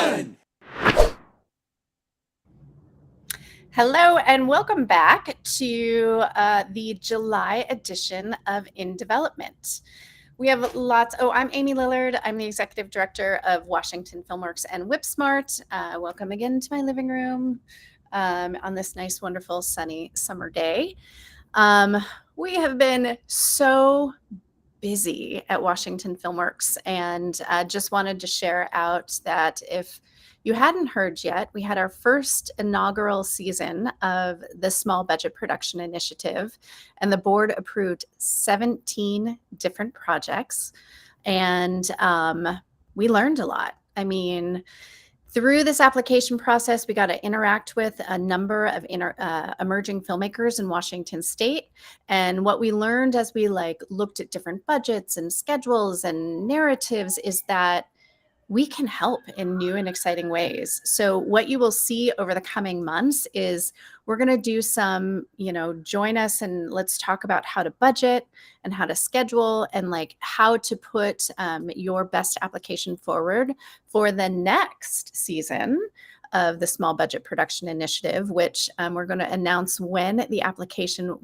Fun! Hello and welcome back to the July edition of In Development. We have lots. I'm Amy Lillard. I'm the Executive Director of Washington Filmworks and WhipSmart. Welcome again to my living room on this nice, wonderful, sunny summer day. We have been so busy at Washington Filmworks, and just wanted to share out that if you hadn't heard yet, we had our first inaugural season of the Small Budget Production Initiative, and the board approved 17 different projects, and we learned a lot. I mean, through this application process, we got to interact with a number of emerging filmmakers in Washington State. And what we learned as we looked at different budgets and schedules and narratives is that we can help in new and exciting ways. So what you will see over the coming months is we're going to do some, join us and let's talk about how to budget and how to schedule and how to put your best application forward for the next season of the Small Budget Production Initiative, which we're going to announce when the application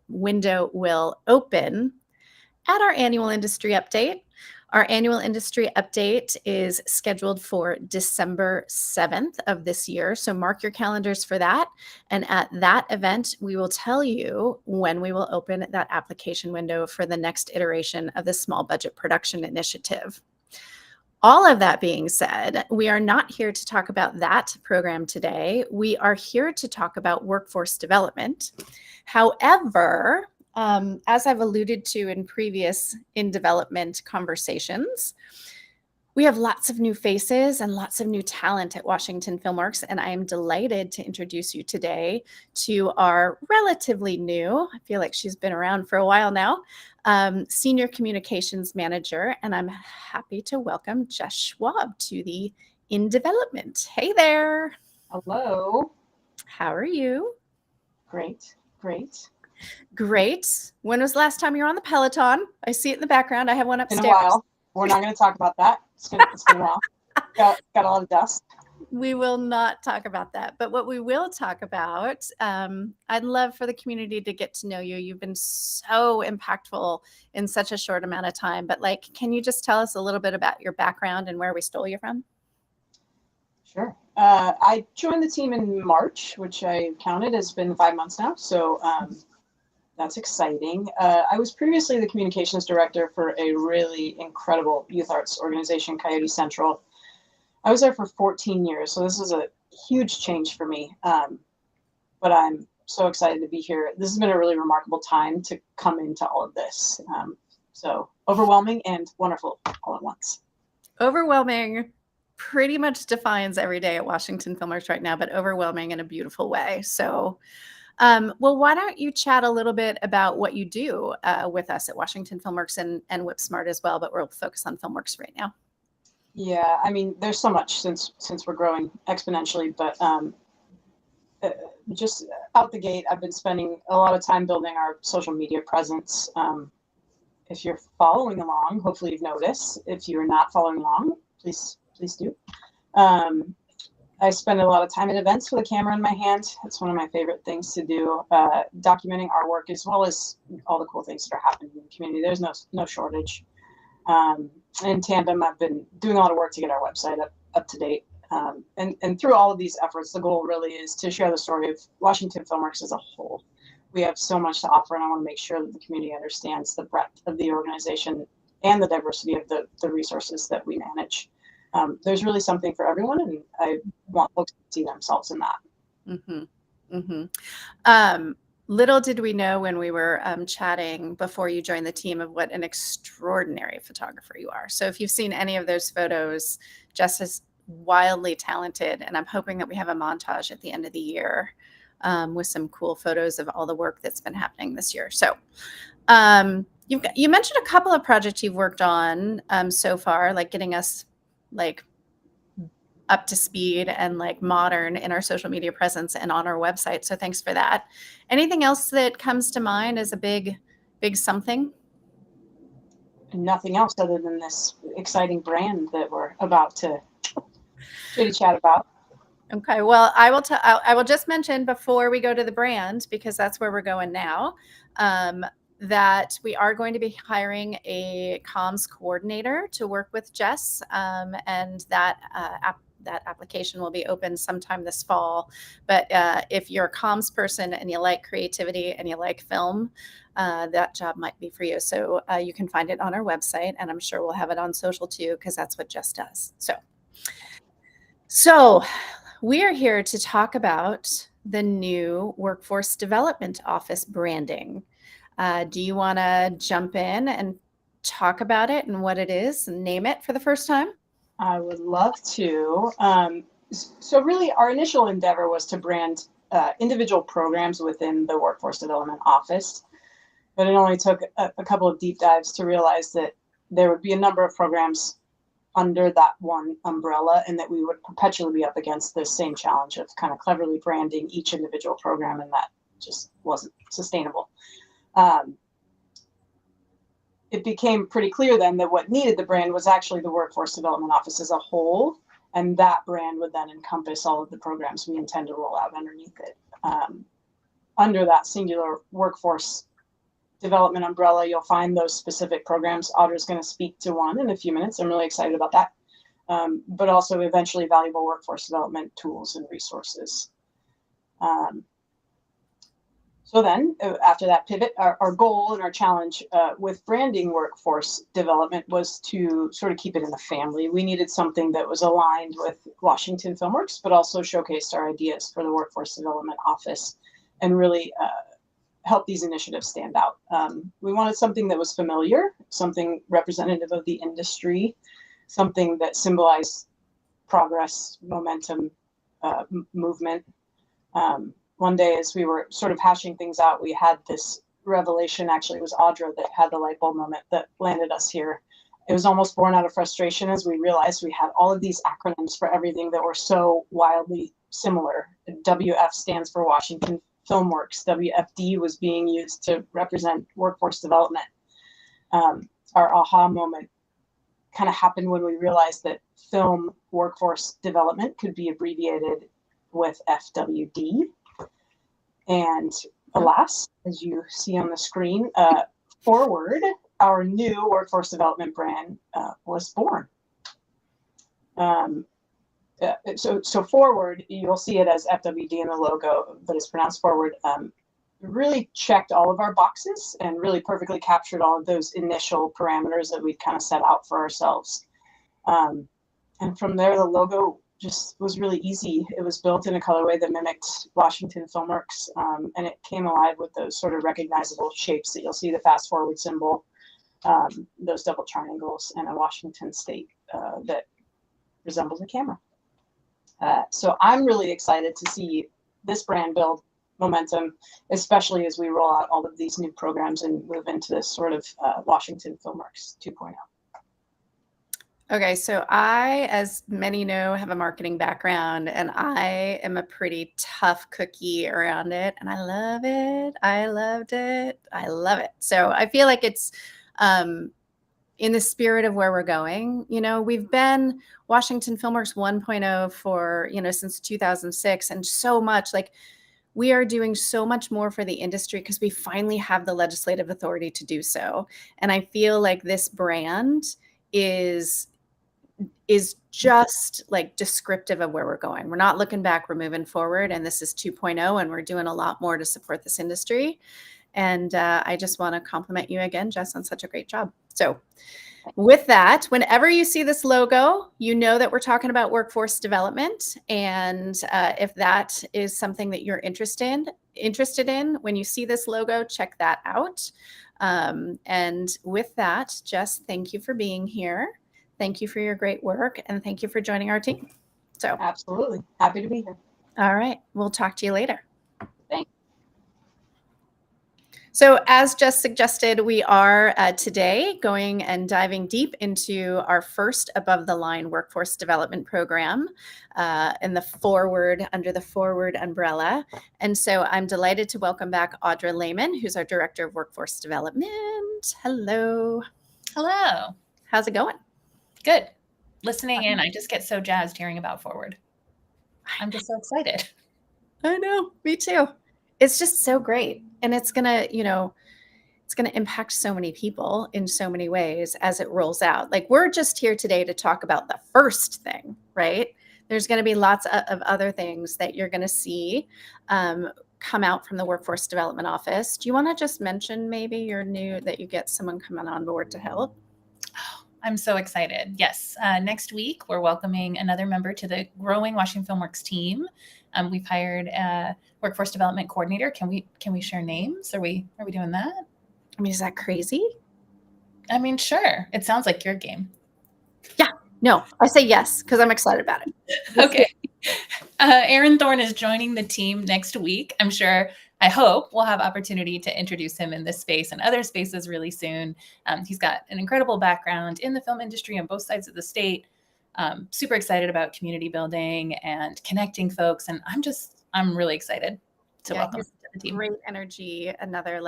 window will open at our annual industry update. Our annual industry update is scheduled for December 7th of this year. So mark your calendars for that. And at that event, we will tell you when we will open that application window for the next iteration of the Small Budget Production Initiative. All of that being said, we are not here to talk about that program today. We are here to talk about workforce development. However, as I've alluded to in previous In Development conversations, we have lots of new faces and lots of new talent at Washington Filmworks, and I am delighted to introduce you today to our relatively new, I feel like she's been around for a while now, Senior Communications Manager, and I'm happy to welcome Jess Schwab to the In Development. Hey there. Hello. How are you? Great. Great. When was the last time you were on the Peloton? I see it in the background. I have one upstairs. In a while. We're not going to talk about that. It's been a while. Got a lot of dust. We will not talk about that. But what we will talk about, I'd love for the community to get to know you. You've been so impactful in such a short amount of time. But can you just tell us a little bit about your background and where we stole you from? Sure. I joined the team in March, which I counted has been 5 months now. So that's exciting. I was previously the communications director for a really incredible youth arts organization, Coyote Central. I was there for 14 years, so this is a huge change for me. But I'm so excited to be here. This has been a really remarkable time to come into all of this. So overwhelming and wonderful all at once. Overwhelming pretty much defines every day at Washington Filmworks right now, but overwhelming in a beautiful way. So well, why don't you chat a little bit about what you do with us at Washington Filmworks and WhipSmart as well, but we'll focus on Filmworks right now. Yeah, I mean, there's so much since we're growing exponentially, but just out the gate, I've been spending a lot of time building our social media presence. If you're following along, hopefully you've noticed. If you're not following along, please do. I spend a lot of time at events with a camera in my hand. It's one of my favorite things to do, documenting our work as well as all the cool things that are happening in the community. There's no shortage. In tandem, I've been doing a lot of work to get our website up to date. And through all of these efforts, the goal really is to share the story of Washington Filmworks as a whole. We have so much to offer, and I want to make sure that the community understands the breadth of the organization and the diversity of the resources that we manage. There's really something for everyone, and I want folks to see themselves in that. Mm-hmm. Mm-hmm. Little did we know when we were chatting before you joined the team of what an extraordinary photographer you are. So if you've seen any of those photos, Jess is wildly talented, and I'm hoping that we have a montage at the end of the year with some cool photos of all the work that's been happening this year. So you mentioned a couple of projects you've worked on so far, like getting us up to speed and modern in our social media presence and on our website. So thanks for that. Anything else that comes to mind as a big something? Nothing else other than this exciting brand that we're about to chitty chat about. Okay, well, I will just mention before we go to the brand, because that's where we're going now, that we are going to be hiring a comms coordinator to work with Jess, and that application will be open sometime this fall. But if you're a comms person and you like creativity and you like film, that job might be for you. So you can find it on our website, and I'm sure we'll have it on social too, because that's what Jess does. So we are here to talk about the new Workforce Development Office branding. Do you want to jump in and talk about it and what it is and name it for the first time? I would love to. So really, our initial endeavor was to brand individual programs within the Workforce Development Office, but it only took a couple of deep dives to realize that there would be a number of programs under that one umbrella, and that we would perpetually be up against the same challenge of kind of cleverly branding each individual program, and that just wasn't sustainable. It became pretty clear then that what needed the brand was actually the Workforce Development Office as a whole, and that brand would then encompass all of the programs we intend to roll out underneath it. Under that singular workforce development umbrella, you'll find those specific programs. Audra's going to speak to one in a few minutes. I'm really excited about that. But also eventually valuable workforce development tools and resources. So then after that pivot, our goal and our challenge with branding workforce development was to sort of keep it in the family. We needed something that was aligned with Washington Filmworks, but also showcased our ideas for the Workforce Development Office and really help these initiatives stand out. We wanted something that was familiar, something representative of the industry, something that symbolized progress, momentum, movement. One day as we were sort of hashing things out, we had this revelation. Actually, it was Audra that had the light bulb moment that landed us here. It was almost born out of frustration as we realized we had all of these acronyms for everything that were so wildly similar. WF stands for Washington Filmworks. WFD was being used to represent workforce development. Our aha moment kind of happened when we realized that film workforce development could be abbreviated with FWD. And alas, as you see on the screen, Forward, our new workforce development brand, was born. So Forward, you'll see it as FWD in the logo, but it's pronounced Forward. Really checked all of our boxes and really perfectly captured all of those initial parameters that we'd kind of set out for ourselves. And from there, the logo just was really easy. It was built in a colorway that mimicked Washington Filmworks, and it came alive with those sort of recognizable shapes that you'll see, the fast forward symbol, those double triangles, and a Washington state that resembles a camera. So I'm really excited to see this brand build momentum, especially as we roll out all of these new programs and move into this sort of Washington Filmworks 2.0. Okay, so I, as many know, have a marketing background, and I am a pretty tough cookie around it, and I love it. I loved it. I love it. So I feel like it's in the spirit of where we're going. You know, we've been Washington Filmworks 1.0 for, since 2006, and so much like we are doing so much more for the industry because we finally have the legislative authority to do so. And I feel like this brand is just like descriptive of where we're going. We're not looking back, we're moving forward. And this is 2.0, and we're doing a lot more to support this industry. And I just want to compliment you again, Jess, on such a great job. So with that, whenever you see this logo, you know that we're talking about workforce development. And if that is something that you're interested in, when you see this logo, check that out. And with that, Jess, thank you for being here. Thank you for your great work, and thank you for joining our team. So absolutely happy to be here. All right, we'll talk to you later. Thanks. So as Jess suggested, we are today going and diving deep into our first above the line workforce development program in the Forward, under the Forward umbrella. And so I'm delighted to welcome back Audra Laymon, who's our Director of Workforce Development. Hello. Hello. How's it going? Good. listening in, I just get so jazzed hearing about Forward. I'm just so excited. I know, me too. It's just so great. And it's going to, it's going to impact so many people in so many ways as it rolls out. Like, we're just here today to talk about the first thing, right? There's going to be lots of other things that you're going to see come out from the Workforce Development Office. Do you want to just mention maybe that you get someone coming on board to help? I'm so excited. Yes. Next week, we're welcoming another member to the growing Washington Filmworks team. We've hired a workforce development coordinator. Can we share names? Are we doing that? I mean, is that crazy? I mean, sure. It sounds like your game. Yeah. No, I say yes because I'm excited about it. Okay. Aaron Thorne is joining the team next week. I hope we'll have opportunity to introduce him in this space and other spaces really soon. He's got an incredible background in the film industry on both sides of the state. Super excited about community building and connecting folks. And I'm really excited to welcome him to the team. Great energy. Another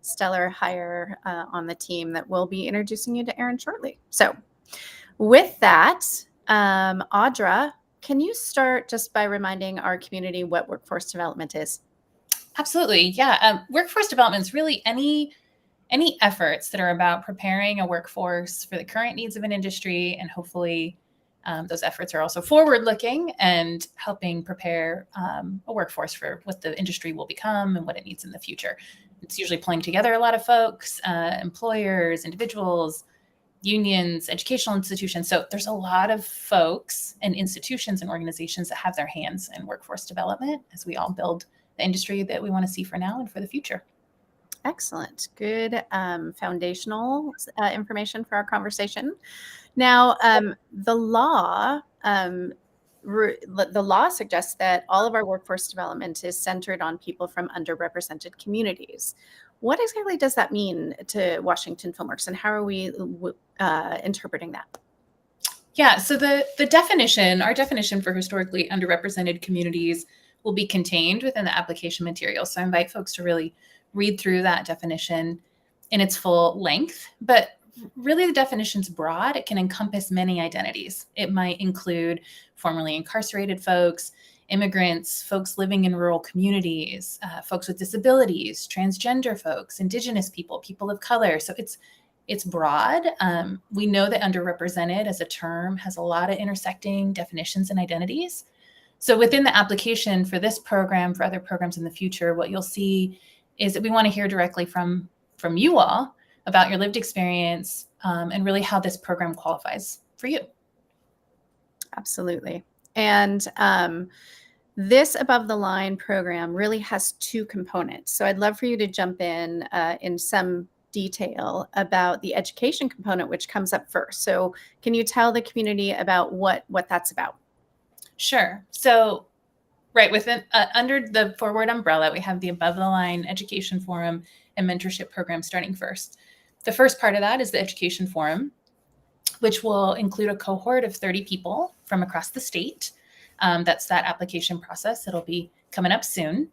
stellar hire on the team that we'll be introducing you to Aaron shortly. So with that, Audra, can you start just by reminding our community what workforce development is? Absolutely. Yeah. Workforce development is really any efforts that are about preparing a workforce for the current needs of an industry, and hopefully those efforts are also forward-looking and helping prepare a workforce for what the industry will become and what it needs in the future. It's usually pulling together a lot of folks, employers, individuals, unions, educational institutions. So there's a lot of folks and institutions and organizations that have their hands in workforce development as we all build the industry that we want to see for now and for the future. Excellent. Good foundational information for our conversation. Now, the law suggests that all of our workforce development is centered on people from underrepresented communities. What exactly does that mean to Washington Filmworks, and how are we interpreting that? Yeah, so our definition for historically underrepresented communities will be contained within the application material. So I invite folks to really read through that definition in its full length. But really, the definition's broad. It can encompass many identities. It might include formerly incarcerated folks, immigrants, folks living in rural communities, folks with disabilities, transgender folks, Indigenous people, people of color. So it's broad. We know that underrepresented as a term has a lot of intersecting definitions and identities. So within the application for this program, for other programs in the future, what you'll see is that we want to hear directly from you all about your lived experience and really how this program qualifies for you. Absolutely. And this Above the Line program really has two components. So I'd love for you to jump in some detail about the education component, which comes up first. So can you tell the community about what that's about? Sure. So right within under the Forward umbrella, we have the Above the Line Education Forum and Mentorship Program starting first. The first part of that is the Education Forum, which will include a cohort of 30 people from across the state. That's that application process. It'll be coming up soon.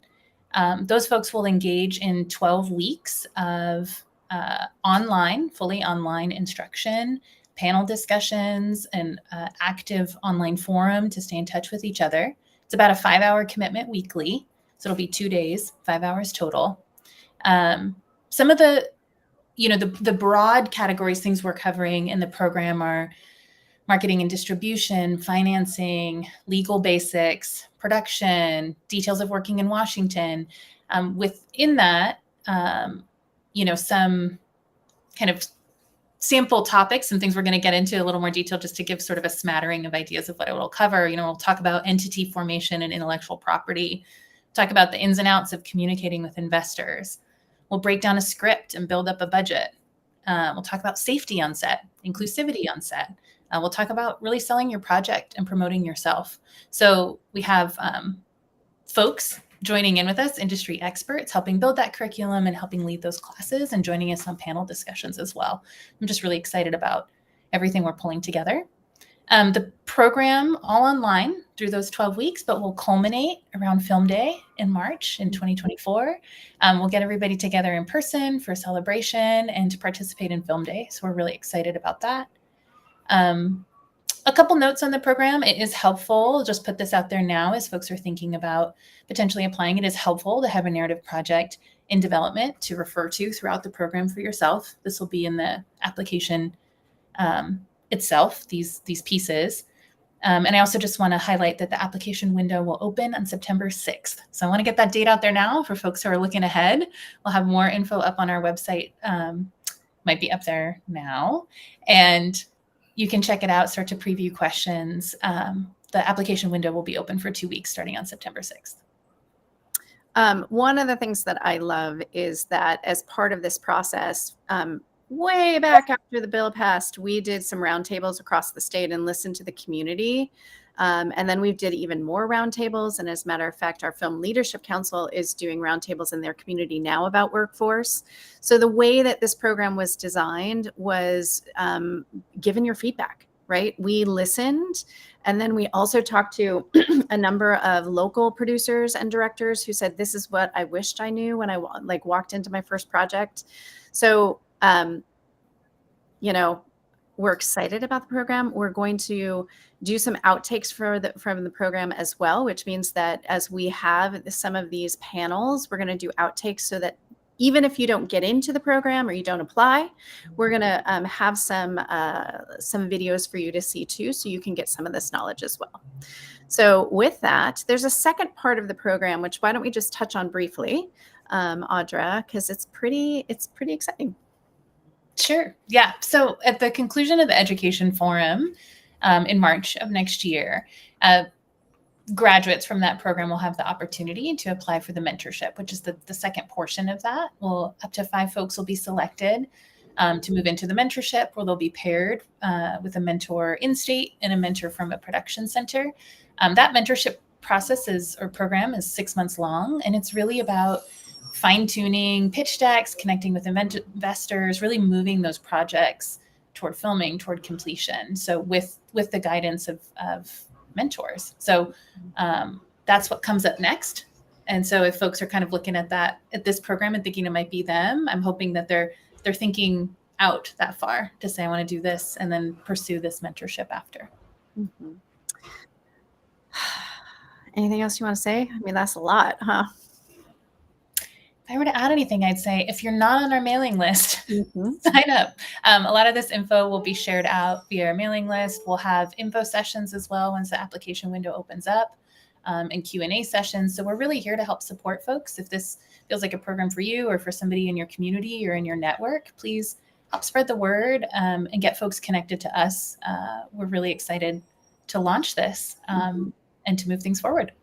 Those folks will engage in 12 weeks of fully online instruction, panel discussions, and active online forum to stay in touch with each other. It's about a 5-hour commitment weekly. So it'll be 2 days, 5 hours total. Some of the broad categories, things we're covering in the program are marketing and distribution, financing, legal basics, production, details of working in Washington. Within that, some kind of sample topics and things we're going to get into a little more detail just to give sort of a smattering of ideas of what it will cover. We'll talk about entity formation and intellectual property, talk about the ins and outs of communicating with investors. We'll break down a script and build up a budget. We'll talk about safety on set, inclusivity on set. We'll talk about really selling your project and promoting yourself. So we have folks joining in with us, industry experts, helping build that curriculum and helping lead those classes and joining us on panel discussions as well. I'm just really excited about everything we're pulling together. The program all online through those 12 weeks, but will culminate around Film Day in March in 2024. We'll get everybody together in person for a celebration and to participate in Film Day. So we're really excited about that. A couple notes on the program. It is helpful, just put this out there now as folks are thinking about potentially applying. It is helpful to have a narrative project in development to refer to throughout the program for yourself. This will be in the application itself, these pieces. And I also just want to highlight that the application window will open on September 6th. So I want to get that date out there now for folks who are looking ahead. We'll have more info up on our website, might be up there now. And you can check it out, start to preview questions. The application window will be open for 2 weeks starting on September 6th. One of the things that I love is that as part of this process, way back after the bill passed, we did some roundtables across the state and listened to the community. And then we did even more roundtables. And as a matter of fact, our Film Leadership Council is doing roundtables in their community now about workforce. So the way that this program was designed was given your feedback, right? We listened. And then we also talked to a number of local producers and directors who said, this is what I wished I knew when I walked into my first project. So, we're excited about the program. We're going to do some outtakes from the program as well, which means that as we have some of these panels, we're going to do outtakes so that even if you don't get into the program or you don't apply, we're going to have some videos for you to see too, so you can get some of this knowledge as well. So with that, there's a second part of the program, which why don't we just touch on briefly, Audra, because it's pretty exciting. Sure. Yeah. So at the conclusion of the Education Forum in March of next year, graduates from that program will have the opportunity to apply for the mentorship, which is the second portion of that. Up to 5 folks will be selected to move into the mentorship, where they'll be paired with a mentor in-state and a mentor from a production center. That mentorship program is 6 months long, and it's really about fine-tuning pitch decks, connecting with investors, really moving those projects toward filming, toward completion. So with the guidance of mentors. So that's what comes up next. And so if folks are kind of looking at this program and thinking it might be them, I'm hoping that they're thinking out that far to say, I want to do this and then pursue this mentorship after. Mm-hmm. Anything else you want to say? I mean, that's a lot, huh? If I were to add anything, I'd say if you're not on our mailing list, sign up. A lot of this info will be shared out via our mailing list. We'll have info sessions as well once the application window opens up, and Q&A sessions. So we're really here to help support folks. If this feels like a program for you or for somebody in your community or in your network, please help spread the word and get folks connected to us. We're really excited to launch this and to move things forward.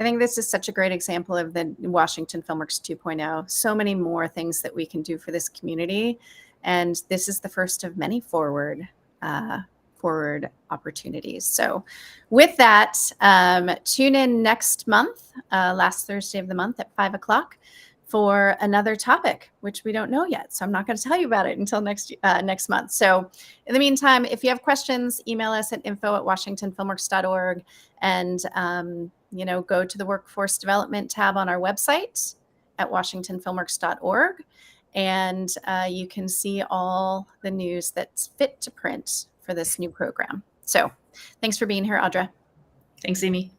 I think this is such a great example of the Washington Filmworks 2.0. So many more things that we can do for this community. And this is the first of many forward opportunities. So with that, tune in next month, last Thursday of the month at 5 o'clock for another topic, which we don't know yet. So I'm not going to tell you about it until next month. So in the meantime, if you have questions, email us at info@washingtonfilmworks.org and go to the Workforce Development tab on our website at washingtonfilmworks.org, and you can see all the news that's fit to print for this new program. So thanks for being here, Audra. Thanks, Amy.